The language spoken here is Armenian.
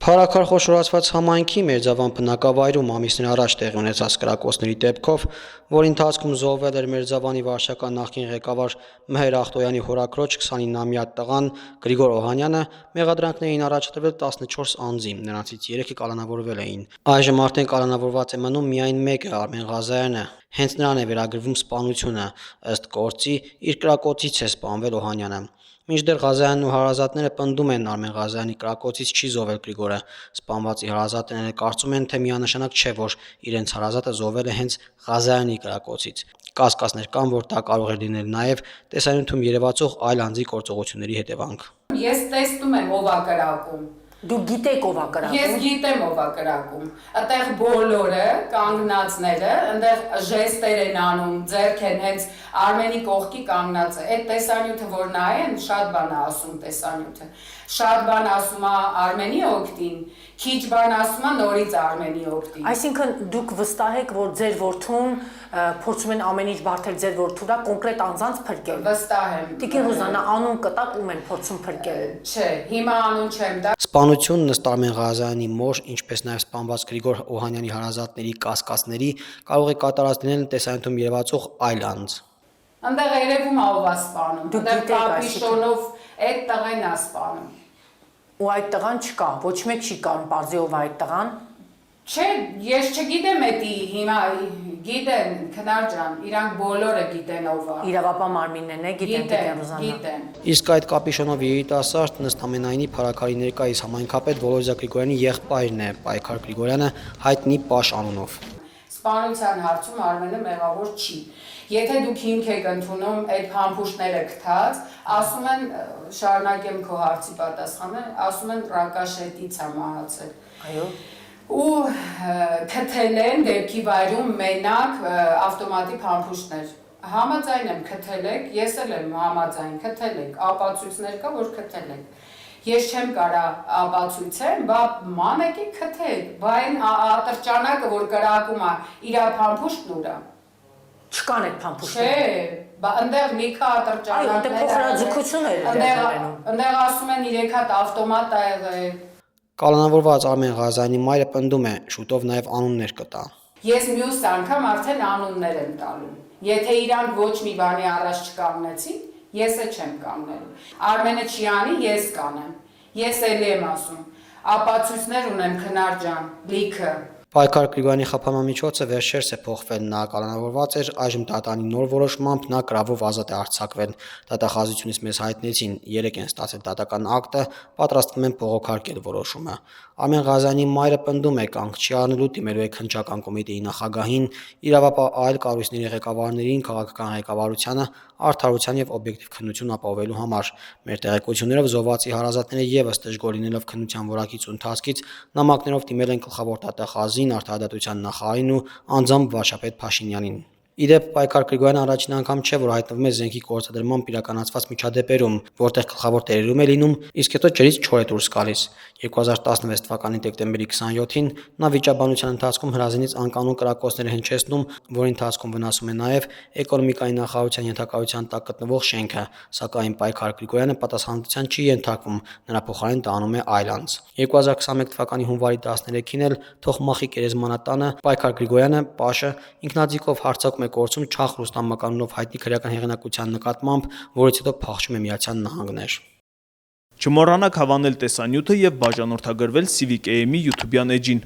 Քարաքար խոշորացված համայնքի Մերձավան բնակավայրում ամիսներ առաջ տեղի ունեցած կրակոցների դեպքով, որի ընթացքում զոհվել էր Մերձավանի վարչական նախկին ղեկավար Մհեր Ախտոյանի հորաքրոջ 29-ամյա տղան Գրիգոր Օհանյանը, մեղադրանքներին առաջադրվել 14 անձի, նրանցից 3-ը կալանավորվել էին։ Այժմ արդեն կալանավորված է մնում միայն մեկը՝ Արմեն Ղազարյանը։ Հենց նրան է վերագրվում սպանությունը, ըստ գործի իր կրակոցից է սպանվել Օհանյանը։ Մինչդեռ Ղազարյանն ու հարազատները պնդում են Արմեն Ղազարյանի կրակոցից չի զոհվել Գրիգորը։ Սպանվածի հարազատները կարծում են, թե միանշանակ չէ, որ իրենց հարազատը զոհվել է հենց Ղազարյանի կրակոցից։ Կասկածներ կան, որ դա կարող է լինել նաև տեսանյութում երևացող այլ անձի գործողությունների հետևանք։ Ես տեսնում եմ ով է կրակում։ Դուք գիտեք ով է կրակում։ Ես գիտեմ ով է կրակում։ Այդտեղ բոլորը կանգնածները, այնտեղ ժեստեր են անում, ձեռք են հենց Արմենի կողքի կանգնած է։ Այդ տեսանյութը որ նայեն, շատ բան է ասում տեսանյութը։ Շատ բան ասում է Արմենի օգտին, քիչ բան ասում է նորից Արմենի օգտին։ Այսինքն դուք վստահ եք, որ ձեր որդուն փորձում են ամեն ինչ բարթել ձեր որդուրա կոնկրետ անձանց փրկել։ Վստահ եմ։ Տիկին Ռուզաննա, անուն կտակ ում են փորձում փրկել։ Չէ, հիմա անուն չեմ տա։ Սպանությունն ըստ Արմեն Ղազարյանի մոր, ինչպես նաև սպանված Գրիգոր Օհանյանի հարազատների կասկածների կարող է կատարած լինել տեսանյութում երևացող այլ անձ։ Այնտեղ երևում է ով է սպանում։ Այնտեղ կապիշոնով այդ տղեն է սպանում։ Ու այդ տղան չկա, ոչ մեկ չի կարող բարձի ով է այդ տղան։ Չէ, ես չգիտեմ էդի, հիմա գիտեն, քնար ջան, իրանք բոլորը գիտեն ով է։ Իրավապահ մարմիններն է, գիտեն Տիկին Ռուզաննա։ Գիտեն։ Իսկ այդ կապիշոնով երիտասարդ ըստ ամենայնի փառաքարի ներկայիս համայնքապետ Վոլոդիա Գրիգորյանի եղբայրն է, Պայքար Գրիգորյանը, հայտնի Պաշ անունով։ Սպանության հարցում Արմենը մեղավոր չի։ Եթե դուք հիմք եք ընդունում այդ փամփուշտները գտած, ասում են, շարունակեմ քո հարցի պատասխանը, ասում են ռակաշետից է մահացել։ Այո։ Ու քթել են դեպքի վայրում մենակ ավտոմատի փամփուշտներ։ Համաձայն եմ քթել եք, ես էլ եմ համաձայն քթել եք, ապացույցներ կա, որ քթել եք։ Ես չեմ կարա ապացույցեմ, բա մանեկի քթեք, բա այն ատրճանակը, որ կրակում է, իրա փամփուշտն ուրա։ Չկան այդ փամփուշտները։ Չէ, բա այնտեղ լիքը ատրճանակներ։ Այո, այնտեղ փոխհրաձգություններ են դերանում։ Այնտեղ ասում են 3 հատ ավտոմատ ա եղել։ Կալանավորված Արմեն Ղազարյանի մայրը պնդում է, շուտով նաև անուններ կտա։ Ես մյուս անգամ արդեն անուններ եմ տալու։ Եթե իրանք ոչ մի բանի առաջ չկանգնեցին, ես է չեմ կանգնելու։ Արմենը չի անի, ես կանեմ։ Ես էլի եմ ասում։ Ապացույցներ ունեմ քնար ջան, լիքը։ Պայքար Գրիգորյանի խափանամիջոցը վերջերս է փոխվել, նա կալանավորված էր, այժմ դատարանի նոր որոշմամբ նա գրավով ազատ է արձակվել։ Դատախազությունից մեզ հայտնեցին, 3 են ստացել դատական ակտը, պատրաստվում են բողոքարկել որոշումը։ Արմեն Ղազարյանի մայրը պնդում է, կանգ չի առնելու, դիմելու է քննչական կոմիտեի նախագահին, իրավապահ այլ կառույցների ղեկավարներին, քաղաքական ղեկավարությանը արդարության եւ օբյեկտիվ քննություն ապահովելու համար։ Մեր տեղեկություններով զոհվածի հարազատները եւս դժգոհ լինելով քննության որակից ու ընթացքից նամակներով դիմել են գլխավոր դատախազին, արդարադատության նախարարին ու անձամբ վարչապետ Փաշինյանին։ Իդեպ Պայքար Գրիգորյանը առաջին անգամ չէ, որ հայտնվում է զենքի գործադրմամբ իրականացված միջադեպերում, որտեղ գլխավոր տերերում է լինում, իսկ հետո ջրից չոր է դուրս գալիս։ 2016 թվականի դեկտեմբերի 27-ին նա վիճաբանության ընթացքում հրազենից անկանոն կրակոցներ է հնչեցնում, որի ընթացքում վնասում է նաև էկոնոմիկայի նախարարության ենթակայության տակ գտնվող շենքը, սակայն Պայքար Գրիգորյանը պատասխանատվության չի ենթարկվում, նրա փոխարեն տանում է այլ անձ։ 2021 թվականի հունվարի 13-ին էլ Թոխմախի գերեզմանատանը Պայքար Գրիգորյանը, Պաշը, ինքնաձիգով հարձակում է գործում Չախ Ռուստամ մականունով հայտնի քրեական հեղինակության նկատմամբ, որից հետո փախչում է Միացյալ Նահանգներ։ Չմոռանաք հավանել տեսանյութը եւ բաժանորդագրվել Civic AM-ի YouTube-յան էջին։